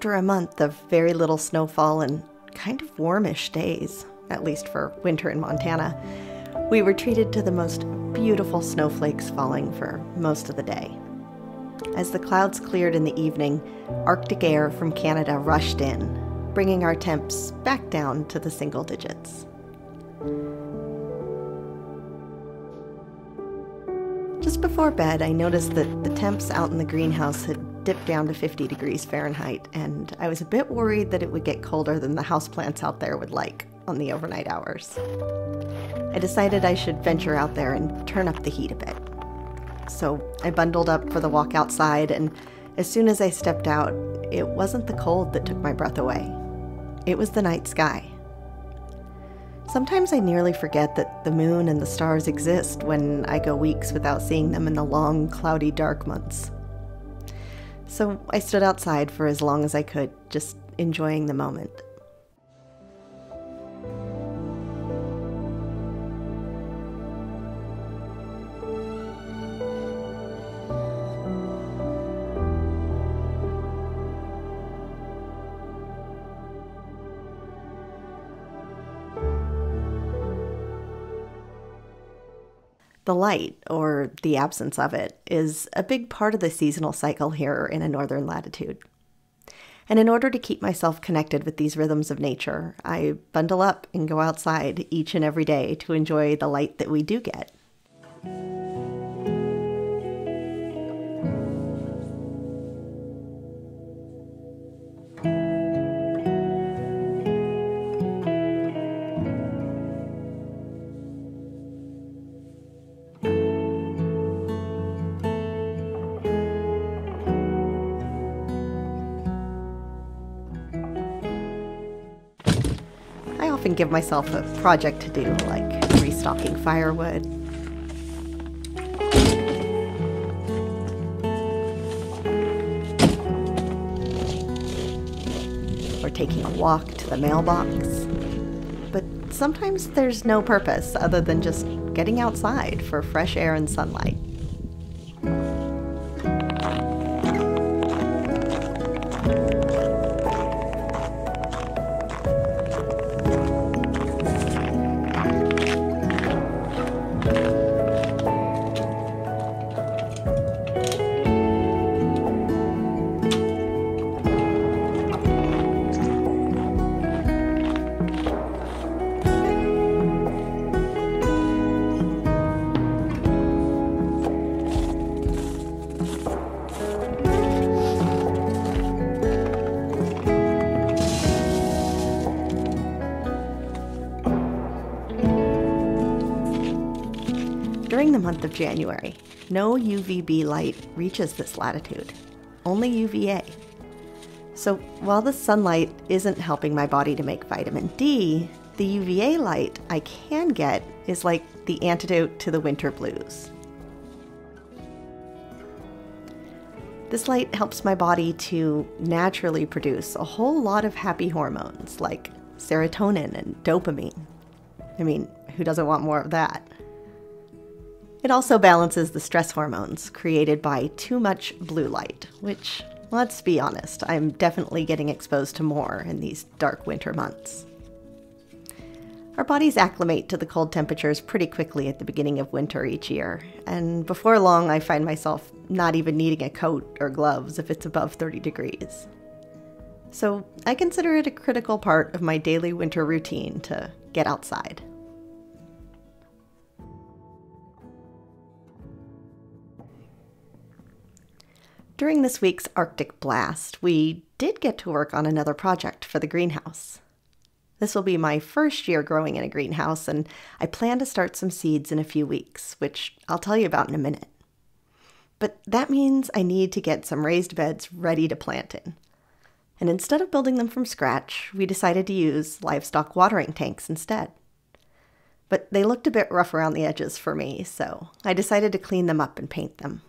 After a month of very little snowfall and kind of warmish days, at least for winter in Montana, we were treated to the most beautiful snowflakes falling for most of the day. As the clouds cleared in the evening, Arctic air from Canada rushed in, bringing our temps back down to the single digits. Just before bed, I noticed that the temps out in the greenhouse had dipped down to 50 degrees Fahrenheit, and I was a bit worried that it would get colder than the houseplants out there would like on the overnight hours. I decided I should venture out there and turn up the heat a bit. So I bundled up for the walk outside, and as soon as I stepped out, it wasn't the cold that took my breath away. It was the night sky. Sometimes I nearly forget that the moon and the stars exist when I go weeks without seeing them in the long, cloudy, dark months. So I stood outside for as long as I could, just enjoying the moment. The light, or the absence of it, is a big part of the seasonal cycle here in a northern latitude. And in order to keep myself connected with these rhythms of nature, I bundle up and go outside each and every day to enjoy the light that we do get. I often give myself a project to do, like restocking firewood, or taking a walk to the mailbox. But sometimes there's no purpose other than just getting outside for fresh air and sunlight. During the month of January, no UVB light reaches this latitude, only UVA. So while the sunlight isn't helping my body to make vitamin D, the UVA light I can get is like the antidote to the winter blues. This light helps my body to naturally produce a whole lot of happy hormones like serotonin and dopamine. I mean, who doesn't want more of that? It also balances the stress hormones created by too much blue light, which, let's be honest, I'm definitely getting exposed to more in these dark winter months. Our bodies acclimate to the cold temperatures pretty quickly at the beginning of winter each year, and before long I find myself not even needing a coat or gloves if it's above 30 degrees. So I consider it a critical part of my daily winter routine to get outside. During this week's Arctic blast, we did get to work on another project for the greenhouse. This will be my first year growing in a greenhouse, and I plan to start some seeds in a few weeks, which I'll tell you about in a minute. But that means I need to get some raised beds ready to plant in. And instead of building them from scratch, we decided to use livestock watering tanks instead. But they looked a bit rough around the edges for me, so I decided to clean them up and paint them.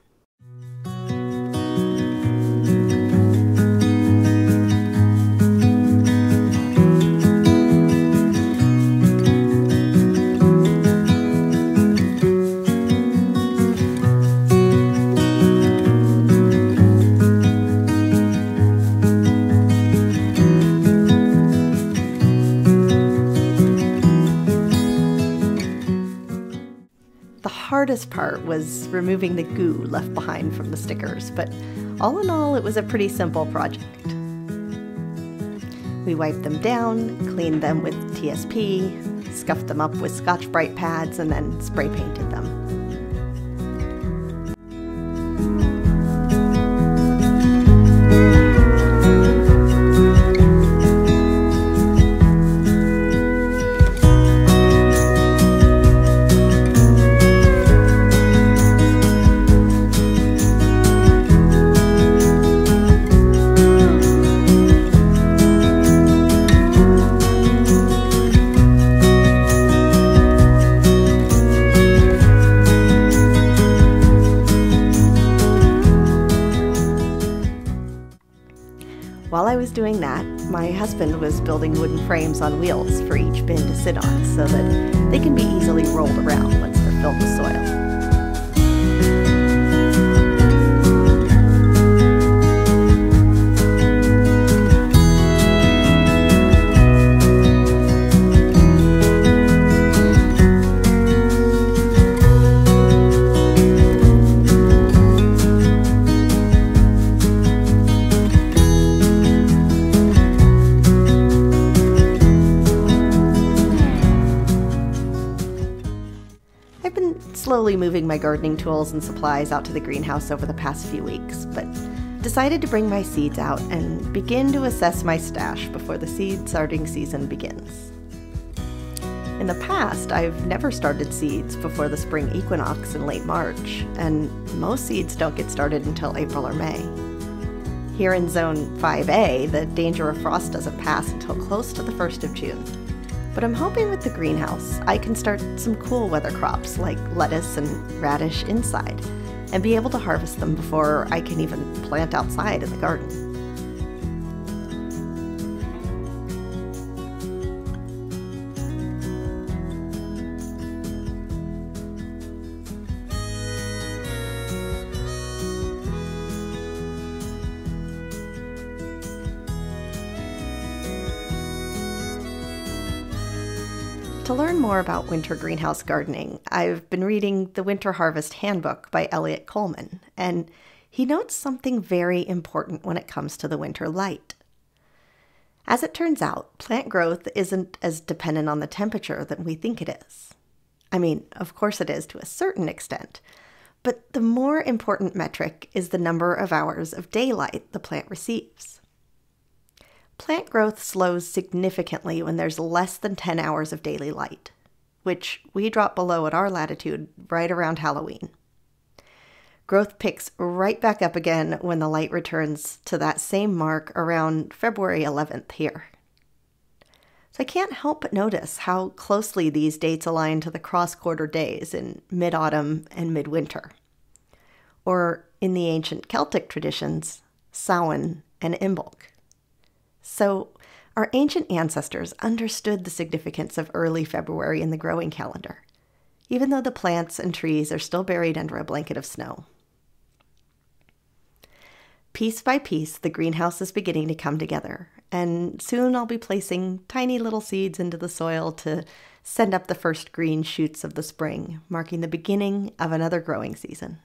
hardest part was removing the goo left behind from the stickers, but all in all, it was a pretty simple project. We wiped them down, cleaned them with TSP, scuffed them up with Scotch-Brite pads, and then spray painted them. While I was doing that, my husband was building wooden frames on wheels for each bin to sit on so that they can be easily rolled around once they're filled with soil. I've been slowly moving my gardening tools and supplies out to the greenhouse over the past few weeks, but decided to bring my seeds out and begin to assess my stash before the seed starting season begins. In the past, I've never started seeds before the spring equinox in late March, and most seeds don't get started until April or May. Here in Zone 5A, the danger of frost doesn't pass until close to the 1st of June. But I'm hoping with the greenhouse, I can start some cool weather crops like lettuce and radish inside and be able to harvest them before I can even plant outside in the garden. To learn more about winter greenhouse gardening, I've been reading The Winter Harvest Handbook by Elliot Coleman, and he notes something very important when it comes to the winter light. As it turns out, plant growth isn't as dependent on the temperature than we think it is. I mean, of course it is to a certain extent, but the more important metric is the number of hours of daylight the plant receives. Plant growth slows significantly when there's less than 10 hours of daily light, which we drop below at our latitude right around Halloween. Growth picks right back up again when the light returns to that same mark around February 11th here. So I can't help but notice how closely these dates align to the cross-quarter days in mid-autumn and midwinter, or in the ancient Celtic traditions, Samhain and Imbolc. So, our ancient ancestors understood the significance of early February in the growing calendar, even though the plants and trees are still buried under a blanket of snow. Piece by piece, the greenhouse is beginning to come together, and soon I'll be placing tiny little seeds into the soil to send up the first green shoots of the spring, marking the beginning of another growing season.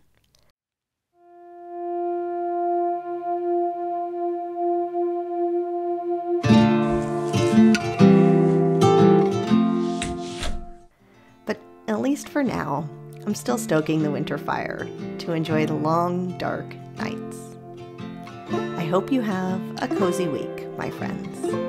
At least for now, I'm still stoking the winter fire to enjoy the long, dark nights. I hope you have a cozy week, my friends.